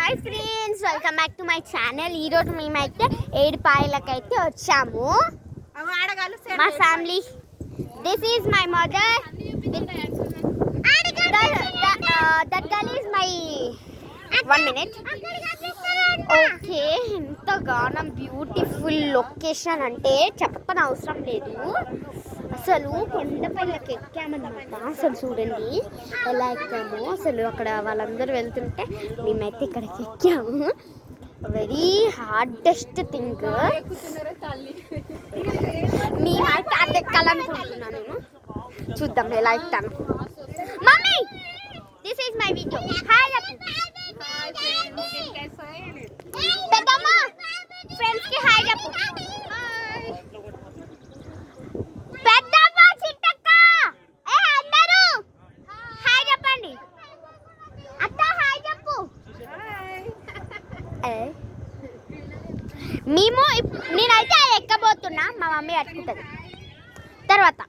Hi friends, welcome back to my channel. ఈరోజు మేమైతే ఏడుపాయలకైతే వచ్చాము. మా family, this is my mother, that girl is my 1 minute. Okay, ఎంత గానం బ్యూటిఫుల్ లొకేషన్ అంటే చెప్పని అవసరం లేదు. అసలు కొండపైకి ఎక్కామన్నమాట. అసలు చూడండి ఎలా ఎక్కాము. అసలు అక్కడ వాళ్ళందరూ వెళ్తుంటే మేమైతే ఇక్కడికి ఎక్కాము. Very hardest thing. మేమైతే అది ఎక్కాలనుకుంటున్నాను. నేను చూద్దాం ఎలా ఎక్కుతాను. Mummy, this is my video. Hi పెద్దమ్మ, ఫ్రెండ్స్ కి హాయ్ చెప్పు. పెద్దమ్మ, చిట్టక్క, అందరూ హాయ్ చెప్పండి. అత్త హాయ్ చెప్పు. నేనైతే ఎక్కబోతున్నా, మా మమ్మీ పట్టుకుంటుంది తర్వాత.